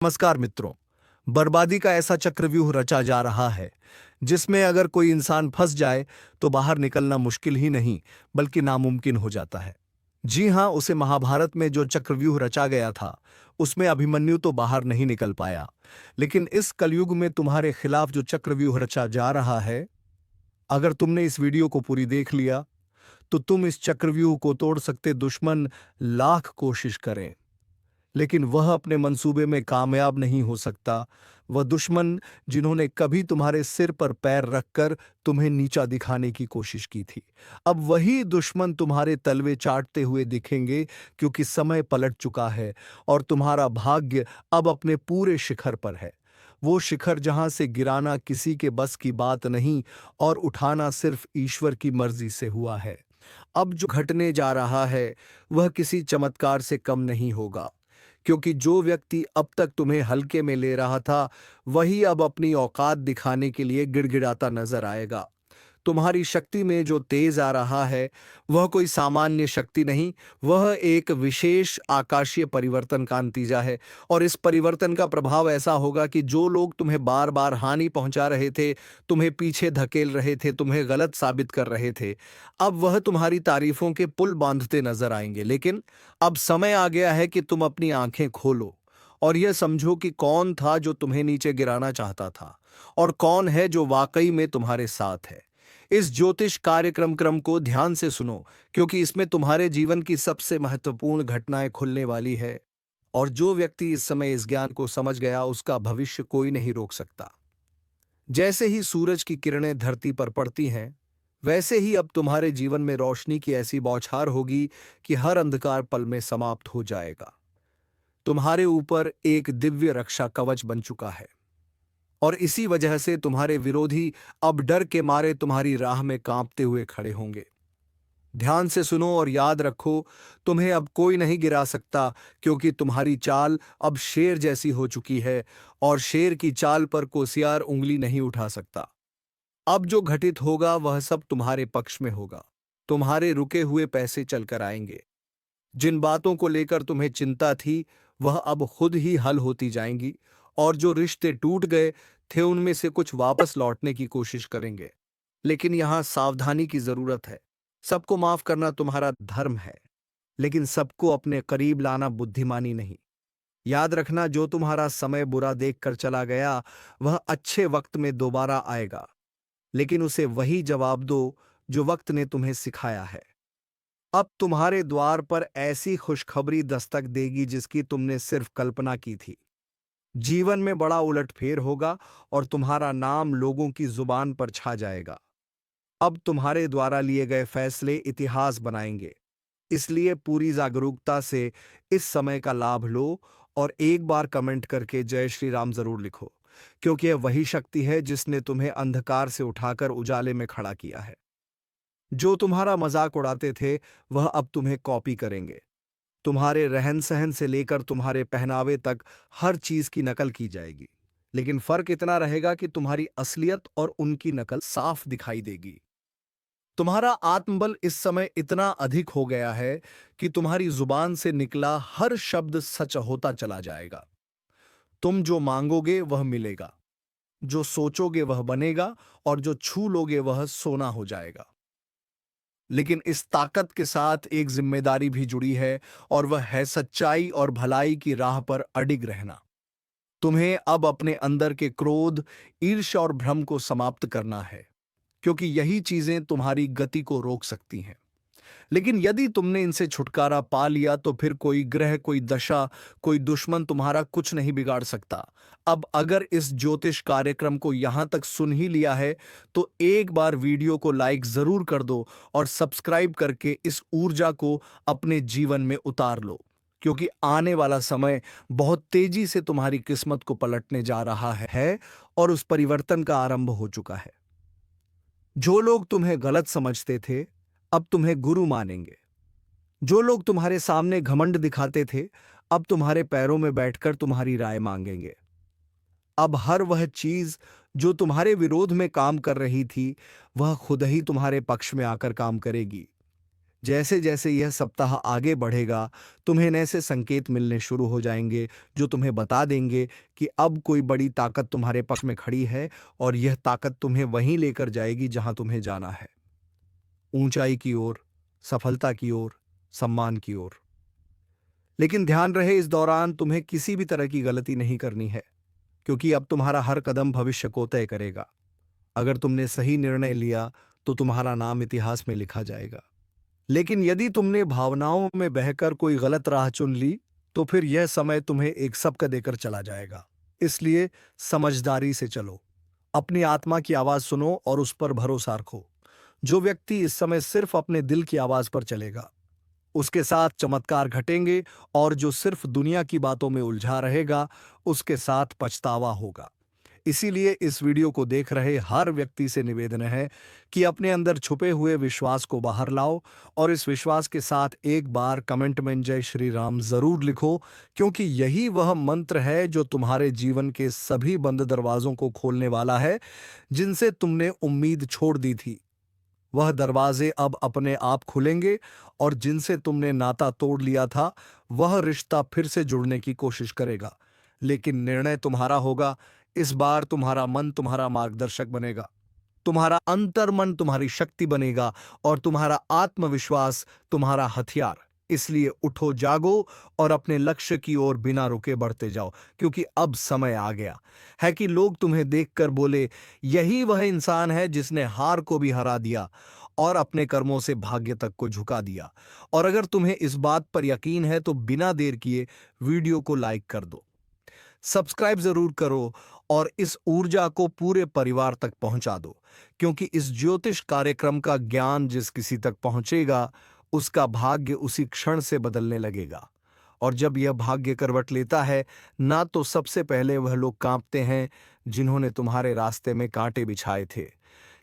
नमस्कार मित्रों। बर्बादी का ऐसा चक्रव्यूह रचा जा रहा है जिसमें अगर कोई इंसान फंस जाए तो बाहर निकलना मुश्किल ही नहीं बल्कि नामुमकिन हो जाता है। जी हाँ, उसे महाभारत में जो चक्रव्यूह रचा गया था उसमें अभिमन्यु तो बाहर नहीं निकल पाया, लेकिन इस कलयुग में तुम्हारे खिलाफ जो चक्रव्यूह रचा जा रहा है, अगर तुमने इस वीडियो को पूरी देख लिया तो तुम इस चक्रव्यूह को तोड़ सकते। दुश्मन लाख कोशिश करें लेकिन वह अपने मंसूबे में कामयाब नहीं हो सकता। वह दुश्मन जिन्होंने कभी तुम्हारे सिर पर पैर रखकर तुम्हें नीचा दिखाने की कोशिश की थी, अब वही दुश्मन तुम्हारे तलवे चाटते हुए दिखेंगे, क्योंकि समय पलट चुका है और तुम्हारा भाग्य अब अपने पूरे शिखर पर है। वो शिखर जहां से गिराना किसी के बस की बात नहीं और उठाना सिर्फ ईश्वर की मर्जी से हुआ है। अब जो घटने जा रहा है वह किसी चमत्कार से कम नहीं होगा, क्योंकि जो व्यक्ति अब तक तुम्हें हल्के में ले रहा था वही अब अपनी औकात दिखाने के लिए गिड़गिड़ाता नजर आएगा। तुम्हारी शक्ति में जो तेज आ रहा है वह कोई सामान्य शक्ति नहीं, वह एक विशेष आकाशीय परिवर्तन का नतीजा है। और इस परिवर्तन का प्रभाव ऐसा होगा कि जो लोग तुम्हें बार बार हानि पहुंचा रहे थे, तुम्हें पीछे धकेल रहे थे, तुम्हें गलत साबित कर रहे थे, अब वह तुम्हारी तारीफों के पुल बांधते नजर आएंगे। लेकिन अब समय आ गया है कि तुम अपनी आंखें खोलो और यह समझो कि कौन था जो तुम्हें नीचे गिराना चाहता था और कौन है जो वाकई में तुम्हारे साथ है। इस ज्योतिष कार्यक्रम को ध्यान से सुनो, क्योंकि इसमें तुम्हारे जीवन की सबसे महत्वपूर्ण घटनाएं खुलने वाली है। और जो व्यक्ति इस समय इस ज्ञान को समझ गया उसका भविष्य कोई नहीं रोक सकता। जैसे ही सूरज की किरणें धरती पर पड़ती हैं, वैसे ही अब तुम्हारे जीवन में रोशनी की ऐसी बौछार होगी कि हर अंधकार पल में समाप्त हो जाएगा। तुम्हारे ऊपर एक दिव्य रक्षा कवच बन चुका है और इसी वजह से तुम्हारे विरोधी अब डर के मारे तुम्हारी राह में कांपते हुए खड़े होंगे। ध्यान से सुनो और याद रखो, तुम्हें अब कोई नहीं गिरा सकता, क्योंकि तुम्हारी चाल अब शेर जैसी हो चुकी है और शेर की चाल पर कोसियार उंगली नहीं उठा सकता। अब जो घटित होगा वह सब तुम्हारे पक्ष में होगा। तुम्हारे रुके हुए पैसे चलकर आएंगे। जिन बातों को लेकर तुम्हें चिंता थी वह अब खुद ही हल होती जाएंगी, और जो रिश्ते टूट गए थे उनमें से कुछ वापस लौटने की कोशिश करेंगे। लेकिन यहां सावधानी की जरूरत है। सबको माफ करना तुम्हारा धर्म है, लेकिन सबको अपने करीब लाना बुद्धिमानी नहीं। याद रखना, जो तुम्हारा समय बुरा देखकर चला गया वह अच्छे वक्त में दोबारा आएगा, लेकिन उसे वही जवाब दो जो वक्त ने तुम्हें सिखाया है। अब तुम्हारे द्वार पर ऐसी खुशखबरी दस्तक देगी जिसकी तुमने सिर्फ कल्पना की थी। जीवन में बड़ा उलटफेर होगा और तुम्हारा नाम लोगों की जुबान पर छा जाएगा। अब तुम्हारे द्वारा लिए गए फैसले इतिहास बनाएंगे। इसलिए पूरी जागरूकता से इस समय का लाभ लो और एक बार कमेंट करके जय श्री राम जरूर लिखो, क्योंकि यह वही शक्ति है जिसने तुम्हें अंधकार से उठाकर उजाले में खड़ा किया है। जो तुम्हारा मजाक उड़ाते थे वह अब तुम्हें कॉपी करेंगे। तुम्हारे रहन सहन से लेकर तुम्हारे पहनावे तक हर चीज की नकल की जाएगी, लेकिन फर्क इतना रहेगा कि तुम्हारी असलियत और उनकी नकल साफ दिखाई देगी। तुम्हारा आत्मबल इस समय इतना अधिक हो गया है कि तुम्हारी जुबान से निकला हर शब्द सच होता चला जाएगा। तुम जो मांगोगे वह मिलेगा, जो सोचोगे वह बनेगा और जो छू लोगे वह सोना हो जाएगा। लेकिन इस ताकत के साथ एक जिम्मेदारी भी जुड़ी है, और वह है सच्चाई और भलाई की राह पर अडिग रहना। तुम्हें अब अपने अंदर के क्रोध, ईर्ष्या और भ्रम को समाप्त करना है, क्योंकि यही चीजें तुम्हारी गति को रोक सकती हैं। लेकिन यदि तुमने इनसे छुटकारा पा लिया तो फिर कोई ग्रह, कोई दशा, कोई दुश्मन तुम्हारा कुछ नहीं बिगाड़ सकता। अब अगर इस ज्योतिष कार्यक्रम को यहां तक सुन ही लिया है तो एक बार वीडियो को लाइक जरूर कर दो और सब्सक्राइब करके इस ऊर्जा को अपने जीवन में उतार लो, क्योंकि आने वाला समय बहुत तेजी से तुम्हारी किस्मत को पलटने जा रहा है और उस परिवर्तन का आरंभ हो चुका है। जो लोग तुम्हें गलत समझते थे अब तुम्हें गुरु मानेंगे। जो लोग तुम्हारे सामने घमंड दिखाते थे अब तुम्हारे पैरों में बैठकर तुम्हारी राय मांगेंगे। अब हर वह चीज जो तुम्हारे विरोध में काम कर रही थी वह खुद ही तुम्हारे पक्ष में आकर काम करेगी। जैसे जैसे यह सप्ताह आगे बढ़ेगा, तुम्हें ऐसे संकेत मिलने शुरू हो जाएंगे जो तुम्हें बता देंगे कि अब कोई बड़ी ताकत तुम्हारे पक्ष में खड़ी है और यह ताकत तुम्हें वहीं लेकर जाएगी जहां तुम्हें जाना है, ऊंचाई की ओर, सफलता की ओर, सम्मान की ओर। लेकिन ध्यान रहे, इस दौरान तुम्हें किसी भी तरह की गलती नहीं करनी है, क्योंकि अब तुम्हारा हर कदम भविष्य को तय करेगा। अगर तुमने सही निर्णय लिया तो तुम्हारा नाम इतिहास में लिखा जाएगा। लेकिन यदि तुमने भावनाओं में बहकर कोई गलत राह चुन ली, तो फिर यह समय तुम्हें एक सबक देकर चला जाएगा। इसलिए समझदारी से चलो, अपनी आत्मा की आवाज सुनो और उस पर भरोसा रखो। जो व्यक्ति इस समय सिर्फ अपने दिल की आवाज पर चलेगा, उसके साथ चमत्कार घटेंगे, और जो सिर्फ दुनिया की बातों में उलझा रहेगा, उसके साथ पछतावा होगा। इसीलिए इस वीडियो को देख रहे हर व्यक्ति से निवेदन है कि अपने अंदर छुपे हुए विश्वास को बाहर लाओ, और इस विश्वास के साथ एक बार कमेंट में जय श्री राम जरूर लिखो, क्योंकि यही वह मंत्र है जो तुम्हारे जीवन के सभी बंद दरवाजों को खोलने वाला है, जिनसे तुमने उम्मीद छोड़ दी थी। वह दरवाजे अब अपने आप खुलेंगे, और जिनसे तुमने नाता तोड़ लिया था, वह रिश्ता फिर से जुड़ने की कोशिश करेगा। लेकिन निर्णय तुम्हारा होगा। इस बार तुम्हारा मन तुम्हारा मार्गदर्शक बनेगा, तुम्हारा अंतर्मन तुम्हारी शक्ति बनेगा, और तुम्हारा आत्मविश्वास तुम्हारा हथियार। इसलिए उठो, जागो और अपने लक्ष्य की ओर बिना रुके बढ़ते जाओ, क्योंकि अब समय आ गया है कि लोग तुम्हें देखकर बोले, यही वह इंसान है जिसने हार को भी हरा दिया और अपने कर्मों से भाग्य तक को झुका दिया। और अगर तुम्हें इस बात पर यकीन है तो बिना देर किए वीडियो को लाइक कर दो, सब्सक्राइब जरूर करो, और इस ऊर्जा को पूरे परिवार तक पहुंचा दो, क्योंकि इस ज्योतिष कार्यक्रम का ज्ञान जिस किसी तक पहुंचेगा, उसका भाग्य उसी क्षण से बदलने लगेगा। और जब यह भाग्य करवट लेता है ना, तो सबसे पहले वह लोग कांपते हैं जिन्होंने तुम्हारे रास्ते में कांटे बिछाए थे,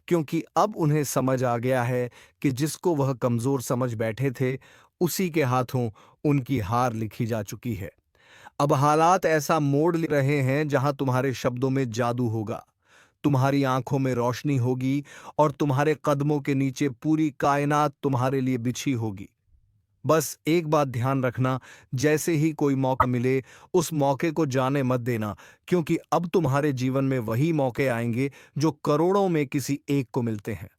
क्योंकि अब उन्हें समझ आ गया है कि जिसको वह कमजोर समझ बैठे थे, उसी के हाथों उनकी हार लिखी जा चुकी है। अब हालात ऐसा मोड़ ले रहे हैं जहां तुम्हारे शब्दों में जादू होगा, तुम्हारी आंखों में रोशनी होगी, और तुम्हारे कदमों के नीचे पूरी कायनात तुम्हारे लिए बिछी होगी। बस एक बात ध्यान रखना, जैसे ही कोई मौका मिले, उस मौके को जाने मत देना, क्योंकि अब तुम्हारे जीवन में वही मौके आएंगे जो करोड़ों में किसी एक को मिलते हैं।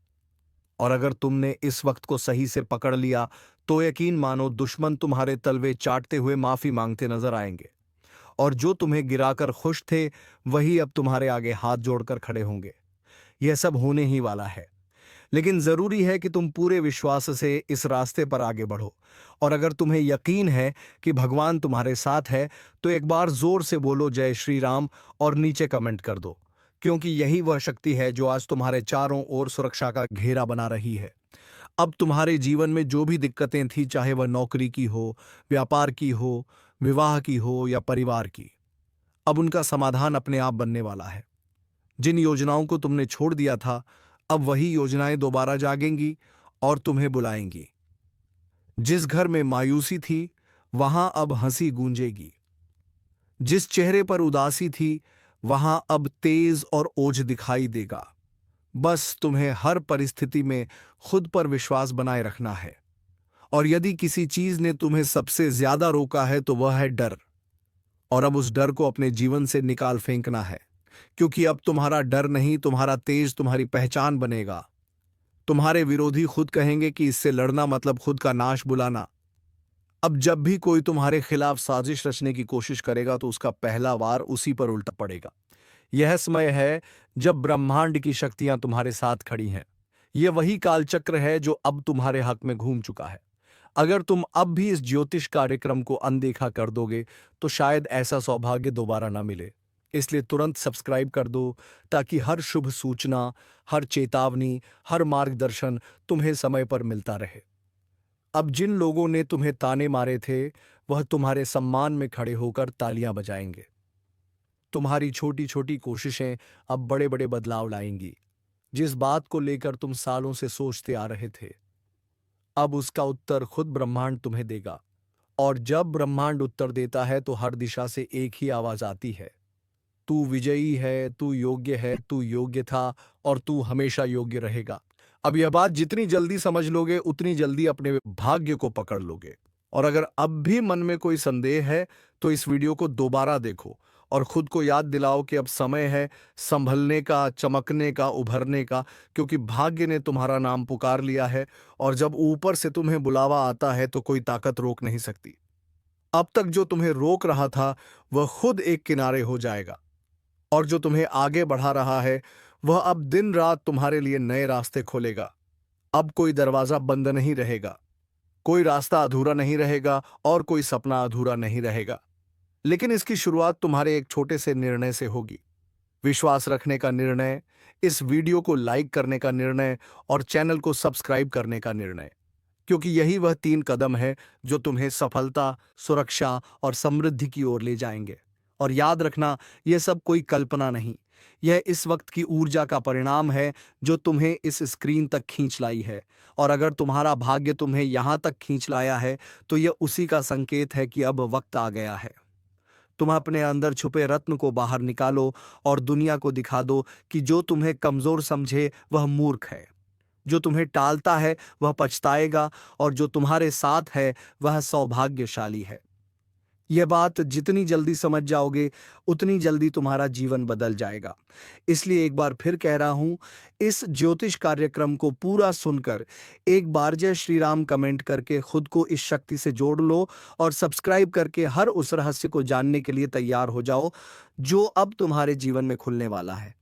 और अगर तुमने इस वक्त को सही से पकड़ लिया, तो यकीन मानो दुश्मन तुम्हारे तलवे चाटते हुए माफी मांगते नजर आएंगे, और जो तुम्हें गिराकर खुश थे, वही अब तुम्हारे आगे हाथ जोड़कर खड़े होंगे। यह सब होने ही वाला है, लेकिन जरूरी है कि तुम पूरे विश्वास से इस रास्ते पर आगे बढ़ो। और अगर तुम्हें यकीन है कि भगवान तुम्हारे साथ है, तो एक बार जोर से बोलो जय श्री राम, और नीचे कमेंट कर दो, क्योंकि यही वह शक्ति है जो आज तुम्हारे चारों ओर सुरक्षा का घेरा बना रही है। अब तुम्हारे जीवन में जो भी दिक्कतें थी, चाहे वह नौकरी की हो, व्यापार की हो, विवाह की हो या परिवार की, अब उनका समाधान अपने आप बनने वाला है। जिन योजनाओं को तुमने छोड़ दिया था, अब वही योजनाएं दोबारा जागेंगी और तुम्हें बुलाएंगी। जिस घर में मायूसी थी, वहां अब हंसी गूंजेगी। जिस चेहरे पर उदासी थी, वहां अब तेज और ओज दिखाई देगा। बस तुम्हें हर परिस्थिति में खुद पर विश्वास बनाए रखना है। और यदि किसी चीज ने तुम्हें सबसे ज्यादा रोका है, तो वह है डर। और अब उस डर को अपने जीवन से निकाल फेंकना है, क्योंकि अब तुम्हारा डर नहीं, तुम्हारा तेज तुम्हारी पहचान बनेगा। तुम्हारे विरोधी खुद कहेंगे कि इससे लड़ना मतलब खुद का नाश बुलाना। अब जब भी कोई तुम्हारे खिलाफ साजिश रचने की कोशिश करेगा, तो उसका पहला वार उसी पर उल्टा पड़ेगा। यह समय है जब ब्रह्मांड की शक्तियां तुम्हारे साथ खड़ी हैं। यह वही कालचक्र है जो अब तुम्हारे हक में घूम चुका है। अगर तुम अब भी इस ज्योतिष कार्यक्रम को अनदेखा कर दोगे, तो शायद ऐसा सौभाग्य दोबारा ना मिले। इसलिए तुरंत सब्सक्राइब कर दो, ताकि हर शुभ सूचना, हर चेतावनी, हर मार्गदर्शन तुम्हें समय पर मिलता रहे। अब जिन लोगों ने तुम्हें ताने मारे थे, वह तुम्हारे सम्मान में खड़े होकर तालियां बजाएंगे। तुम्हारी छोटी छोटी कोशिशें अब बड़े बड़े बदलाव लाएंगी। जिस बात को लेकर तुम सालों से सोचते आ रहे थे, अब उसका उत्तर खुद ब्रह्मांड तुम्हें देगा। और जब ब्रह्मांड उत्तर देता है, तो हर दिशा से एक ही आवाज आती है, तू विजयी है, तू योग्य है, तू योग्य था, और तू हमेशा योग्य रहेगा। अब यह बात जितनी जल्दी समझ लोगे उतनी जल्दी अपने भाग्य को पकड़ लोगे। और अगर अब भी मन में कोई संदेह है तो इस वीडियो को दोबारा देखो और खुद को याद दिलाओ कि अब समय है संभलने का, चमकने का, उभरने का, क्योंकि भाग्य ने तुम्हारा नाम पुकार लिया है। और जब ऊपर से तुम्हें बुलावा आता है तो कोई ताकत रोक नहीं सकती। अब तक जो तुम्हें रोक रहा था वह खुद एक किनारे हो जाएगा, और जो तुम्हें आगे बढ़ा रहा है वह अब दिन रात तुम्हारे लिए नए रास्ते खोलेगा। अब कोई दरवाजा बंद नहीं रहेगा, कोई रास्ता अधूरा नहीं रहेगा और कोई सपना अधूरा नहीं रहेगा। लेकिन इसकी शुरुआत तुम्हारे एक छोटे से निर्णय से होगी। विश्वास रखने का निर्णय, इस वीडियो को लाइक करने का निर्णय और चैनल को सब्सक्राइब करने का निर्णय, क्योंकि यही वह 3 कदम है जो तुम्हें सफलता, सुरक्षा और समृद्धि की ओर ले जाएंगे। और याद रखना, यह सब कोई कल्पना नहीं, यह इस वक्त की ऊर्जा का परिणाम है जो तुम्हें इस स्क्रीन तक खींच लाई है। और अगर तुम्हारा भाग्य तुम्हें यहां तक खींच लाया है तो यह उसी का संकेत है कि अब वक्त आ गया है। तुम अपने अंदर छुपे रत्न को बाहर निकालो और दुनिया को दिखा दो कि जो तुम्हें कमजोर समझे वह मूर्ख है, जो तुम्हें टालता है वह पछताएगा, और जो तुम्हारे साथ है वह सौभाग्यशाली है। यह बात जितनी जल्दी समझ जाओगे उतनी जल्दी तुम्हारा जीवन बदल जाएगा। इसलिए एक बार फिर कह रहा हूं, इस ज्योतिष कार्यक्रम को पूरा सुनकर एक बार जय श्री राम कमेंट करके खुद को इस शक्ति से जोड़ लो और सब्सक्राइब करके हर उस रहस्य को जानने के लिए तैयार हो जाओ जो अब तुम्हारे जीवन में खुलने वाला है।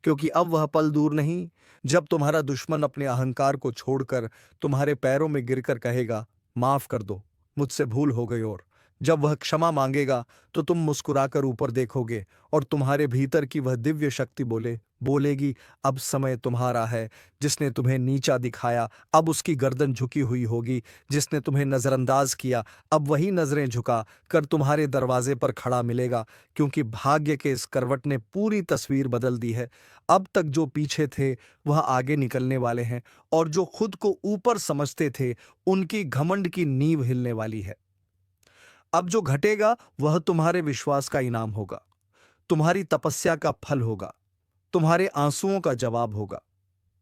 क्योंकि अब वह पल दूर नहीं जब तुम्हारा दुश्मन अपने अहंकार को छोड़कर तुम्हारे पैरों में गिरकर कहेगा, माफ कर दो, मुझसे भूल हो गई। और जब वह क्षमा मांगेगा तो तुम मुस्कुराकर ऊपर देखोगे और तुम्हारे भीतर की वह दिव्य शक्ति बोलेगी, अब समय तुम्हारा है। जिसने तुम्हें नीचा दिखाया अब उसकी गर्दन झुकी हुई होगी, जिसने तुम्हें नजरअंदाज किया अब वही नजरें झुका कर तुम्हारे दरवाजे पर खड़ा मिलेगा, क्योंकि भाग्य के इस करवट ने पूरी तस्वीर बदल दी है। अब तक जो पीछे थे वह आगे निकलने वाले हैं, और जो खुद को ऊपर समझते थे उनकी घमंड की नींव हिलने वाली है। अब जो घटेगा वह तुम्हारे विश्वास का इनाम होगा, तुम्हारी तपस्या का फल होगा, तुम्हारे आंसुओं का जवाब होगा।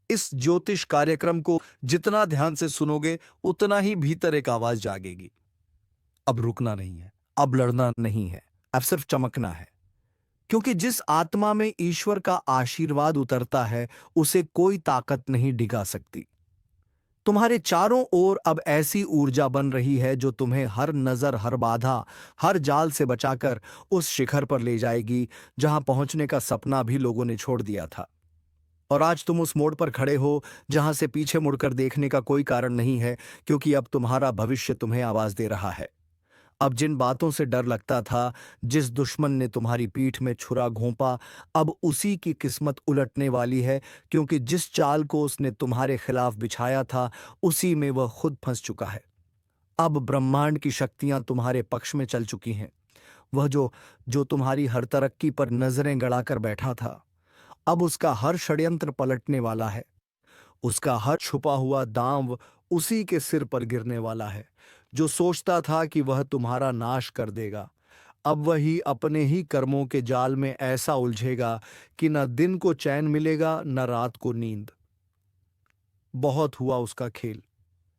इस ज्योतिष कार्यक्रम को जितना ध्यान से सुनोगे उतना ही भीतर एक आवाज जागेगी, अब रुकना नहीं है, अब लड़ना नहीं है, अब सिर्फ चमकना है। क्योंकि जिस आत्मा में ईश्वर का आशीर्वाद उतरता है उसे कोई ताकत नहीं डिगा सकती। तुम्हारे चारों ओर अब ऐसी ऊर्जा बन रही है जो तुम्हें हर नजर, हर बाधा, हर जाल से बचाकर उस शिखर पर ले जाएगी जहां पहुंचने का सपना भी लोगों ने छोड़ दिया था। और आज तुम उस मोड़ पर खड़े हो जहां से पीछे मुड़कर देखने का कोई कारण नहीं है, क्योंकि अब तुम्हारा भविष्य तुम्हें आवाज दे रहा है। अब जिन बातों से डर लगता था, जिस दुश्मन ने तुम्हारी पीठ में छुरा घोंपा, अब उसी की किस्मत उलटने वाली है, क्योंकि जिस चाल को उसने तुम्हारे खिलाफ बिछाया था उसी में वह खुद फंस चुका है। अब ब्रह्मांड की शक्तियां तुम्हारे पक्ष में चल चुकी हैं। वह जो जो तुम्हारी हर तरक्की पर नजरें गड़ाकर बैठा था, अब उसका हर षड्यंत्र पलटने वाला है। उसका हर छुपा हुआ दांव उसी के सिर पर गिरने वाला है। जो सोचता था कि वह तुम्हारा नाश कर देगा, अब वही अपने ही कर्मों के जाल में ऐसा उलझेगा कि न दिन को चैन मिलेगा न रात को नींद। बहुत हुआ उसका खेल,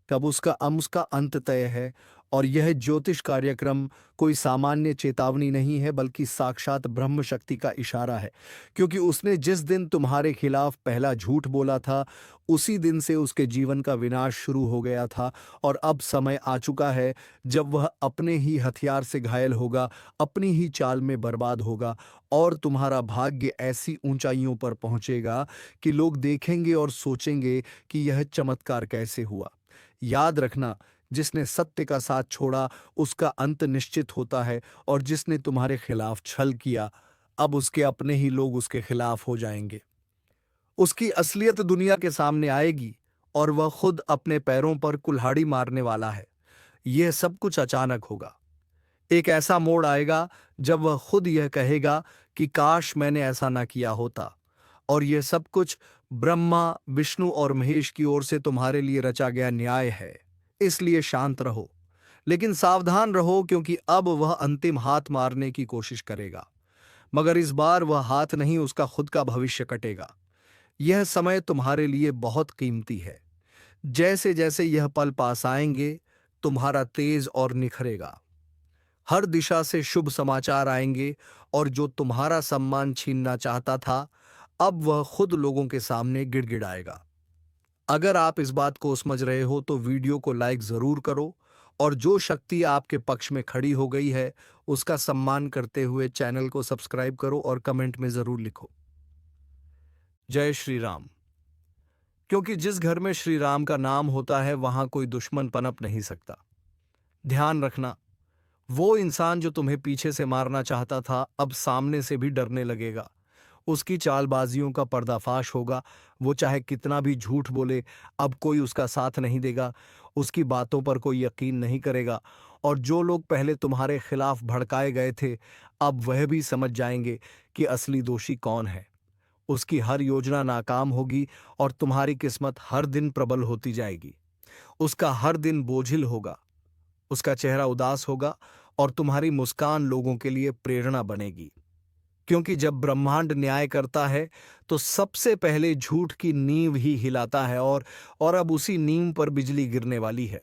कब उसका अंत तय है। और यह ज्योतिष कार्यक्रम कोई सामान्य चेतावनी नहीं है, बल्कि साक्षात ब्रह्म शक्ति का इशारा है। क्योंकि उसने जिस दिन तुम्हारे खिलाफ पहला झूठ बोला था उसी दिन से उसके जीवन का विनाश शुरू हो गया था। और अब समय आ चुका है जब वह अपने ही हथियार से घायल होगा, अपनी ही चाल में बर्बाद होगा, और तुम्हारा भाग्य ऐसी ऊंचाइयों पर पहुंचेगा कि लोग देखेंगे और सोचेंगे कि यह चमत्कार कैसे हुआ। याद रखना, जिसने सत्य का साथ छोड़ा उसका अंत निश्चित होता है, और जिसने तुम्हारे खिलाफ छल किया अब उसके अपने ही लोग उसके खिलाफ हो जाएंगे। उसकी असलियत दुनिया के सामने आएगी और वह खुद अपने पैरों पर कुल्हाड़ी मारने वाला है। यह सब कुछ अचानक होगा। एक ऐसा मोड़ आएगा जब वह खुद यह कहेगा कि काश मैंने ऐसा ना किया होता। और यह सब कुछ ब्रह्मा, विष्णु और महेश की ओर से तुम्हारे लिए रचा गया न्याय है। इसलिए शांत रहो, लेकिन सावधान रहो, क्योंकि अब वह अंतिम हाथ मारने की कोशिश करेगा, मगर इस बार वह हाथ नहीं, उसका खुद का भविष्य कटेगा। यह समय तुम्हारे लिए बहुत कीमती है। जैसे जैसे यह पल पास आएंगे, तुम्हारा तेज और निखरेगा। हर दिशा से शुभ समाचार आएंगे, और जो तुम्हारा सम्मान छीनना चाहता था, अब वह खुद लोगों के सामने गिड़गिड़ाएगा। अगर आप इस बात को समझ रहे हो तो वीडियो को लाइक जरूर करो, और जो शक्ति आपके पक्ष में खड़ी हो गई है उसका सम्मान करते हुए चैनल को सब्सक्राइब करो और कमेंट में जरूर लिखो, जय श्री राम। क्योंकि जिस घर में श्री राम का नाम होता है वहां कोई दुश्मन पनप नहीं सकता। ध्यान रखना, वो इंसान जो तुम्हें पीछे से मारना चाहता था अब सामने से भी डरने लगेगा। उसकी चालबाजियों का पर्दाफाश होगा। वो चाहे कितना भी झूठ बोले, अब कोई उसका साथ नहीं देगा, उसकी बातों पर कोई यकीन नहीं करेगा। और जो लोग पहले तुम्हारे खिलाफ भड़काए गए थे, अब वह भी समझ जाएंगे कि असली दोषी कौन है। उसकी हर योजना नाकाम होगी और तुम्हारी किस्मत हर दिन प्रबल होती जाएगी। उसका हर दिन बोझिल होगा, उसका चेहरा उदास होगा, और तुम्हारी मुस्कान लोगों के लिए प्रेरणा बनेगी। क्योंकि जब ब्रह्मांड न्याय करता है तो सबसे पहले झूठ की नींव ही हिलाता है, और अब उसी नींव पर बिजली गिरने वाली है।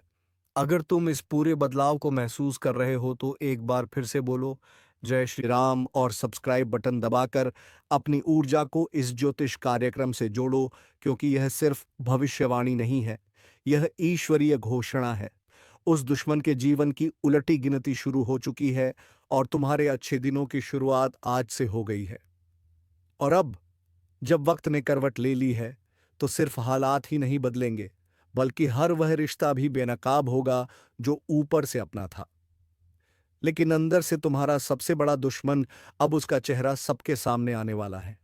अगर तुम इस पूरे बदलाव को महसूस कर रहे हो तो एक बार फिर से बोलो, जय श्री राम, और सब्सक्राइब बटन दबाकर अपनी ऊर्जा को इस ज्योतिष कार्यक्रम से जोड़ो। क्योंकि यह सिर्फ भविष्यवाणी नहीं है, यह ईश्वरीय घोषणा है। उस दुश्मन के जीवन की उलटी गिनती शुरू हो चुकी है, और तुम्हारे अच्छे दिनों की शुरुआत आज से हो गई है। और अब जब वक्त ने करवट ले ली है, तो सिर्फ हालात ही नहीं बदलेंगे, बल्कि हर वह रिश्ता भी बेनकाब होगा जो ऊपर से अपना था, लेकिन अंदर से तुम्हारा सबसे बड़ा दुश्मन, अब उसका चेहरा सबके सामने आने वाला है।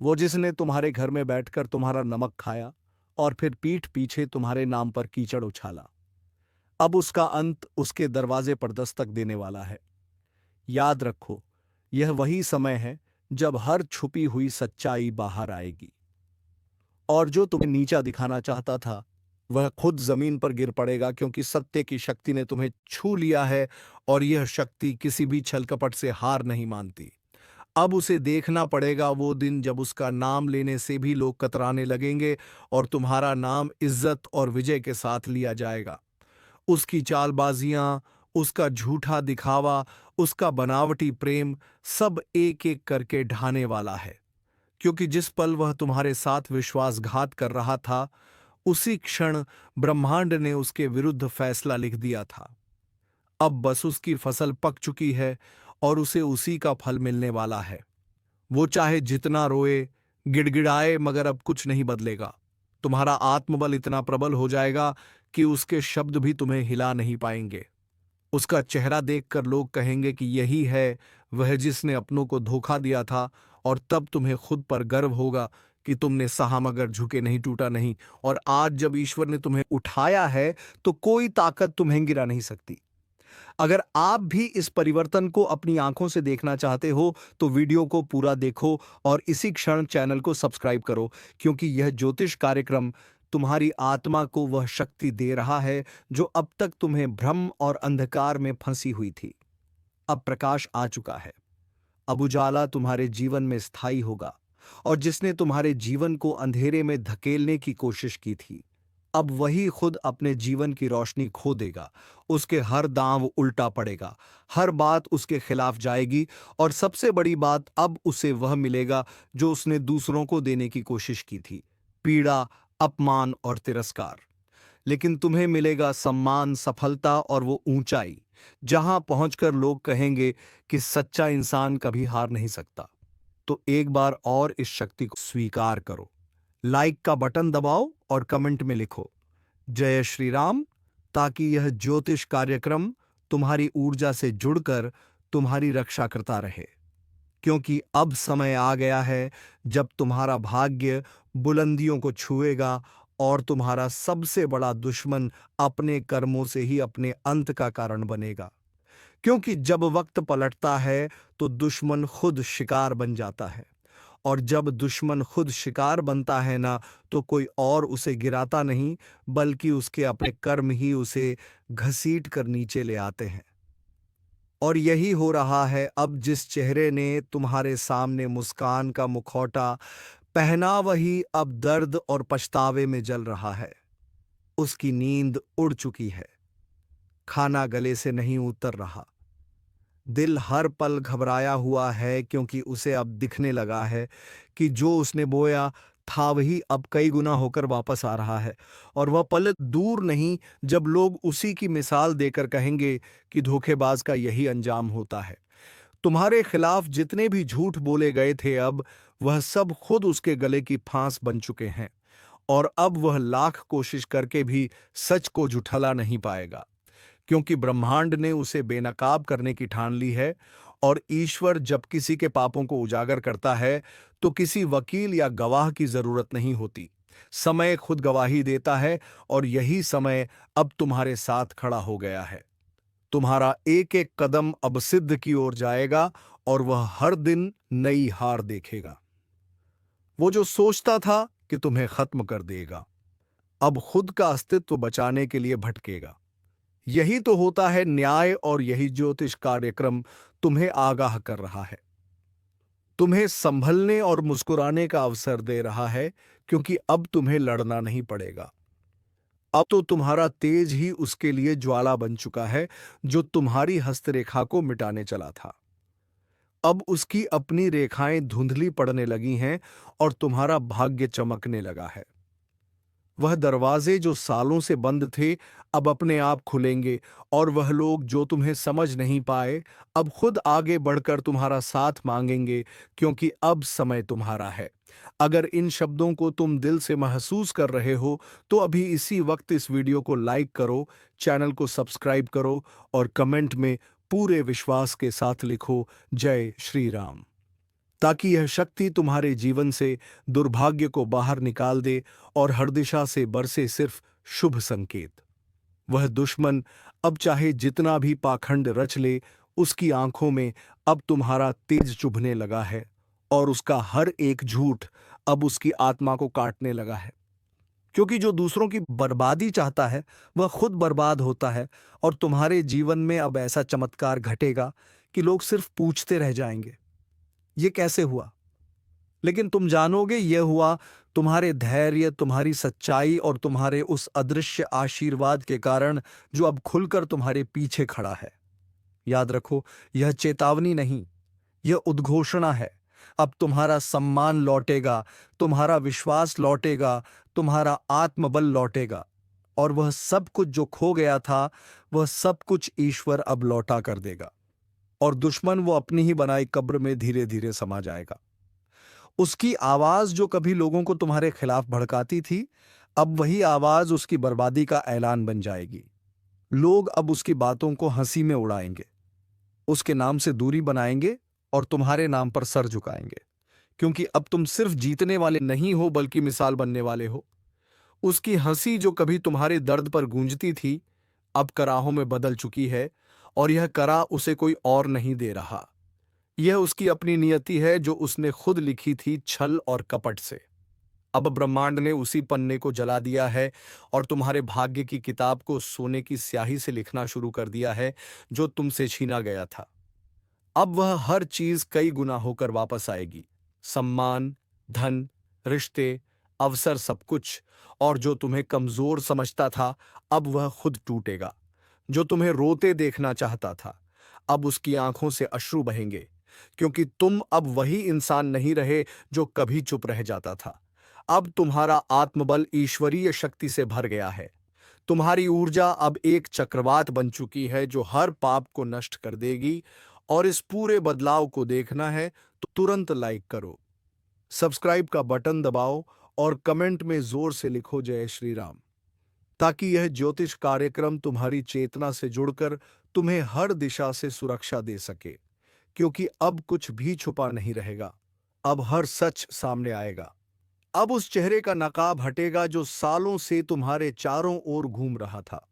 वो जिसने तुम्हारे घर में बैठकर तुम्हारा नमक खाया और फिर पीठ पीछे तुम्हारे नाम पर कीचड़ उछाला, अब उसका अंत उसके दरवाजे पर दस्तक देने वाला है। याद रखो, यह वही समय है जब हर छुपी हुई सच्चाई बाहर आएगी, और जो तुम्हें नीचा दिखाना चाहता था वह खुद जमीन पर गिर पड़ेगा। क्योंकि सत्य की शक्ति ने तुम्हें छू लिया है, और यह शक्ति किसी भी छलकपट से हार नहीं मानती। अब उसे देखना पड़ेगा वो दिन जब उसका नाम लेने से भी लोग कतराने लगेंगे, और तुम्हारा नाम इज्जत और विजय के साथ लिया जाएगा। उसकी चालबाजियां, उसका झूठा दिखावा, उसका बनावटी प्रेम, सब एक एक करके ढाने वाला है। क्योंकि जिस पल वह तुम्हारे साथ विश्वासघात कर रहा था, उसी क्षण ब्रह्मांड ने उसके विरुद्ध फैसला लिख दिया था। अब बस उसकी फसल पक चुकी है, और उसे उसी का फल मिलने वाला है। वो चाहे जितना रोए, गिड़गिड़ाए, मगर अब कुछ नहीं बदलेगा। तुम्हारा आत्मबल इतना प्रबल हो जाएगा कि उसके शब्द भी तुम्हें हिला नहीं पाएंगे। उसका चेहरा देखकर लोग कहेंगे कि यही है वह जिसने अपनों को धोखा दिया था, और तब तुम्हें खुद पर गर्व होगा कि तुमने सहा मगर झुके नहीं, टूटा नहीं। और आज जब ईश्वर ने तुम्हें उठाया है तो कोई ताकत तुम्हें गिरा नहीं सकती। अगर आप भी इस परिवर्तन को अपनी आंखों से देखना चाहते हो तो वीडियो को पूरा देखो, और इसी क्षण चैनल को सब्सक्राइब करो। क्योंकि यह ज्योतिष कार्यक्रम तुम्हारी आत्मा को वह शक्ति दे रहा है जो अब तक तुम्हें भ्रम और अंधकार में फंसी हुई थी। अब प्रकाश आ चुका है। अब उजाला तुम्हारे जीवन में स्थायी होगा, और जिसने तुम्हारे जीवन को अंधेरे में धकेलने की कोशिश की थी, अब वही खुद अपने जीवन की रोशनी खो देगा। उसके हर दांव उल्टा पड़ेगा, हर बात उसके खिलाफ जाएगी, और सबसे बड़ी बात, अब उसे वह मिलेगा जो उसने दूसरों को देने की कोशिश की थी, पीड़ा, अपमान और तिरस्कार। लेकिन तुम्हें मिलेगा सम्मान, सफलता और वो ऊंचाई जहां पहुंचकर लोग कहेंगे कि सच्चा इंसान कभी हार नहीं सकता। तो एक बार और इस शक्ति को स्वीकार करो। लाइक का बटन दबाओ और कमेंट में लिखो, जय श्री राम, ताकि यह ज्योतिष कार्यक्रम तुम्हारी ऊर्जा से जुड़कर तुम्हारी रक्षा करता रहे। क्योंकि अब समय आ गया है जब तुम्हारा भाग्य बुलंदियों को छुएगा, और तुम्हारा सबसे बड़ा दुश्मन अपने कर्मों से ही अपने अंत का कारण बनेगा। क्योंकि जब वक्त पलटता है तो दुश्मन खुद शिकार बन जाता है, और जब दुश्मन खुद शिकार बनता है ना, तो कोई और उसे गिराता नहीं, बल्कि उसके अपने कर्म ही उसे घसीट कर नीचे ले आते हैं। और यही हो रहा है अब। जिस चेहरे ने तुम्हारे सामने मुस्कान का मुखौटा पहना वही अब दर्द और पछतावे में जल रहा है। उसकी नींद उड़ चुकी है, खाना गले से नहीं उतर रहा। दिल हर पल घबराया हुआ है क्योंकि उसे अब दिखने लगा है कि जो उसने बोया था वही अब कई गुना होकर वापस आ रहा है। और वह पल दूर नहीं जब लोग उसी की मिसाल देकर कहेंगे कि धोखेबाज का यही अंजाम होता है। तुम्हारे खिलाफ जितने भी झूठ बोले गए थे, अब वह सब खुद उसके गले की फांस बन चुके हैं। और अब वह लाख कोशिश करके भी सच को झुठला नहीं पाएगा, क्योंकि ब्रह्मांड ने उसे बेनकाब करने की ठान ली है। और ईश्वर जब किसी के पापों को उजागर करता है तो किसी वकील या गवाह की जरूरत नहीं होती। समय खुद गवाही देता है, और यही समय अब तुम्हारे साथ खड़ा हो गया है। तुम्हारा एक एक कदम अब सिद्ध की ओर जाएगा, और वह हर दिन नई हार देखेगा। वो जो सोचता था कि तुम्हें खत्म कर देगा, अब खुद का अस्तित्व बचाने के लिए भटकेगा। यही तो होता है न्याय, और यही ज्योतिष कार्यक्रम तुम्हें आगाह कर रहा है, तुम्हें संभलने और मुस्कुराने का अवसर दे रहा है, क्योंकि अब तुम्हें लड़ना नहीं पड़ेगा। अब तो तुम्हारा तेज ही उसके लिए ज्वाला बन चुका है जो तुम्हारी हस्तरेखा को मिटाने चला था। अब उसकी अपनी रेखाएं धुंधली पड़ने लगी हैं और तुम्हारा भाग्य चमकने लगा है। वह दरवाजे जो सालों से बंद थे अब अपने आप खुलेंगे, और वह लोग जो तुम्हें समझ नहीं पाए अब खुद आगे बढ़कर तुम्हारा साथ मांगेंगे, क्योंकि अब समय तुम्हारा है। अगर इन शब्दों को तुम दिल से महसूस कर रहे हो तो अभी इसी वक्त इस वीडियो को लाइक करो, चैनल को सब्सक्राइब करो और कमेंट में पूरे विश्वास के साथ लिखो जय श्री राम, ताकि यह शक्ति तुम्हारे जीवन से दुर्भाग्य को बाहर निकाल दे और हर दिशा से बरसे सिर्फ शुभ संकेत। वह दुश्मन अब चाहे जितना भी पाखंड रच ले, उसकी आंखों में अब तुम्हारा तेज चुभने लगा है, और उसका हर एक झूठ अब उसकी आत्मा को काटने लगा है। क्योंकि जो दूसरों की बर्बादी चाहता है वह खुद बर्बाद होता है, और तुम्हारे जीवन में अब ऐसा चमत्कार घटेगा कि लोग सिर्फ पूछते रह जाएंगे, ये कैसे हुआ? लेकिन तुम जानोगे यह हुआ तुम्हारे धैर्य, तुम्हारी सच्चाई और तुम्हारे उस अदृश्य आशीर्वाद के कारण जो अब खुलकर तुम्हारे पीछे खड़ा है। याद रखो, यह चेतावनी नहीं, यह उद्घोषणा है। अब तुम्हारा सम्मान लौटेगा, तुम्हारा विश्वास लौटेगा, तुम्हारा आत्मबल लौटेगा, और वह सब कुछ जो खो गया था वह सब कुछ ईश्वर अब लौटा कर देगा। और दुश्मन वो अपनी ही बनाई कब्र में धीरे धीरे समा जाएगा। उसकी आवाज जो कभी लोगों को तुम्हारे खिलाफ भड़काती थी, अब वही आवाज उसकी बर्बादी का ऐलान बन जाएगी। लोग अब उसकी बातों को हंसी में उड़ाएंगे, उसके नाम से दूरी बनाएंगे और तुम्हारे नाम पर सर झुकाएंगे, क्योंकि अब तुम सिर्फ जीतने वाले नहीं हो बल्कि मिसाल बनने वाले हो। उसकी हंसी जो कभी तुम्हारे दर्द पर गूंजती थी अब कराहों में बदल चुकी है, और यह करा उसे कोई और नहीं दे रहा। यह उसकी अपनी नियति है जो उसने खुद लिखी थी छल और कपट से। अब ब्रह्मांड ने उसी पन्ने को जला दिया है और तुम्हारे भाग्य की किताब को सोने की स्याही से लिखना शुरू कर दिया है जो तुमसे छीना गया था। अब वह हर चीज कई गुना होकर वापस आएगी, सम्मान, धन, रिश्ते, अवसर, सब कुछ। और जो तुम्हें कमजोर समझता था अब वह खुद टूटेगा। जो तुम्हें रोते देखना चाहता था अब उसकी आंखों से अश्रु बहेंगे, क्योंकि तुम अब वही इंसान नहीं रहे जो कभी चुप रह जाता था। अब तुम्हारा आत्मबल ईश्वरीय शक्ति से भर गया है। तुम्हारी ऊर्जा अब एक चक्रवात बन चुकी है जो हर पाप को नष्ट कर देगी। और इस पूरे बदलाव को देखना है तो तुरंत लाइक करो, सब्सक्राइब का बटन दबाओ और कमेंट में जोर से लिखो जय श्री राम, ताकि यह ज्योतिष कार्यक्रम तुम्हारी चेतना से जुड़कर तुम्हें हर दिशा से सुरक्षा दे सके। क्योंकि अब कुछ भी छुपा नहीं रहेगा, अब हर सच सामने आएगा। अब उस चेहरे का नकाब हटेगा जो सालों से तुम्हारे चारों ओर घूम रहा था,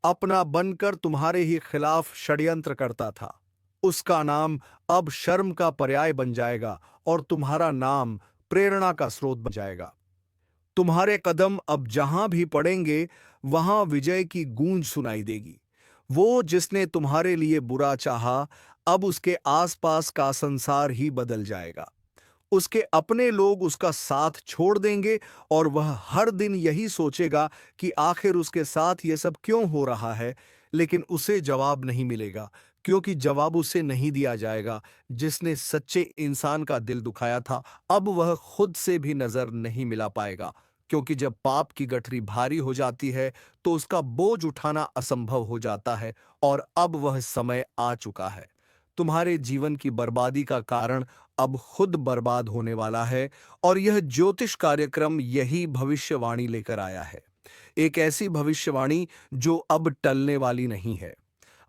अपना बनकर तुम्हारे ही खिलाफ षड्यंत्र करता था। उसका नाम अब शर्म का पर्याय बन जाएगा और तुम्हारा नाम प्रेरणा का स्रोत बन जाएगा। तुम्हारे कदम अब जहां भी पड़ेंगे वहां विजय की गूंज सुनाई देगी। वो जिसने तुम्हारे लिए बुरा चाहा अब उसके आसपास का संसार ही बदल जाएगा। उसके अपने लोग उसका साथ छोड़ देंगे और वह हर दिन यही सोचेगा कि आखिर उसके साथ ये सब क्यों हो रहा है, लेकिन उसे जवाब नहीं मिलेगा, क्योंकि जवाब उसे नहीं दिया जाएगा। जिसने सच्चे इंसान का दिल दुखाया था, अब वह खुद से भी नजर नहीं मिला पाएगा, क्योंकि जब पाप की गठरी भारी हो जाती है तो उसका बोझ उठाना असंभव हो जाता है, और अब वह समय आ चुका है। तुम्हारे जीवन की बर्बादी का कारण अब खुद बर्बाद होने वाला है, और यह ज्योतिष कार्यक्रम यही भविष्यवाणी लेकर आया है। एक ऐसी भविष्यवाणी जो अब टलने वाली नहीं है।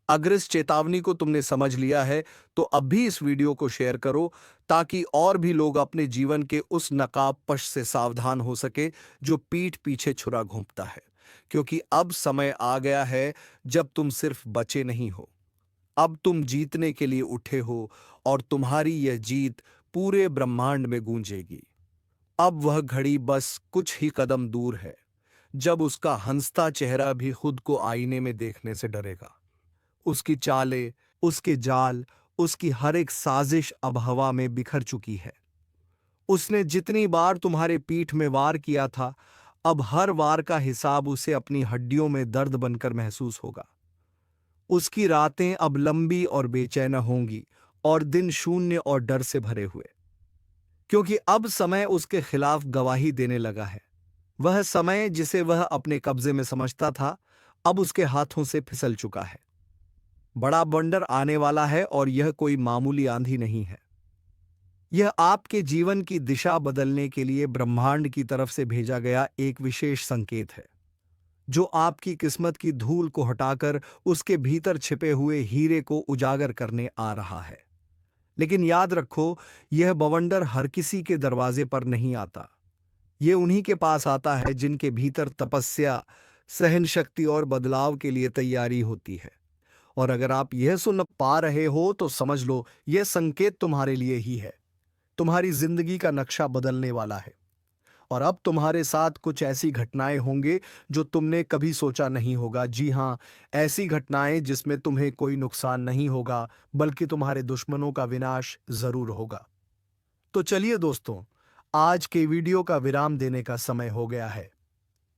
अगर इस चेतावनी को तुमने समझ लिया है तो अब भी इस वीडियो को शेयर करो, ताकि और भी लोग अपने जीवन के उस नकाबपोश से सावधान हो सके जो पीठ पीछे छुरा घूंपता है। क्योंकि अब समय आ गया है जब तुम सिर्फ बचे नहीं हो, अब तुम जीतने के लिए उठे हो, और तुम्हारी यह जीत पूरे ब्रह्मांड में गूंजेगी। अब वह घड़ी बस कुछ ही कदम दूर है जब उसका हंसता चेहरा भी खुद को आईने में देखने से डरेगा। उसकी चालें, उसके जाल, उसकी हर एक साजिश अब हवा में बिखर चुकी है। उसने जितनी बार तुम्हारे पीठ में वार किया था, अब हर वार का हिसाब उसे अपनी हड्डियों में दर्द बनकर महसूस होगा। उसकी रातें अब लंबी और बेचैन होंगी, और दिन शून्य और डर से भरे हुए, क्योंकि अब समय उसके खिलाफ गवाही देने लगा है। वह समय जिसे वह अपने कब्जे में समझता था, अब उसके हाथों से फिसल चुका है। बड़ा बंडर आने वाला है, और यह कोई मामूली आंधी नहीं है। यह आपके जीवन की दिशा बदलने के लिए ब्रह्मांड की तरफ से भेजा गया एक विशेष संकेत है, जो आपकी किस्मत की धूल को हटाकर उसके भीतर छिपे हुए हीरे को उजागर करने आ रहा है। लेकिन याद रखो, यह बवंडर हर किसी के दरवाजे पर नहीं आता। ये उन्हीं के पास आता है जिनके भीतर तपस्या, सहन शक्ति और बदलाव के लिए तैयारी होती है। और अगर आप यह सुन पा रहे हो तो समझ लो, यह संकेत तुम्हारे लिए ही है। तुम्हारी जिंदगी का नक्शा बदलने वाला है, और अब तुम्हारे साथ कुछ ऐसी घटनाएं होंगे जो तुमने कभी सोचा नहीं होगा। जी हाँ, ऐसी घटनाएं जिसमें तुम्हें कोई नुकसान नहीं होगा, बल्कि तुम्हारे दुश्मनों का विनाश जरूर होगा। तो चलिए दोस्तों, आज के वीडियो का विराम देने का समय हो गया है।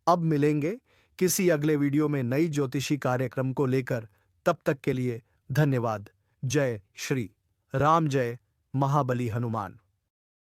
अब मिलेंगे किसी अगले वीडियो में नई ज्योतिषी कार्यक्रम को लेकर। तब तक के लिए धन्यवाद। जय श्री राम, जय महाबली हनुमान।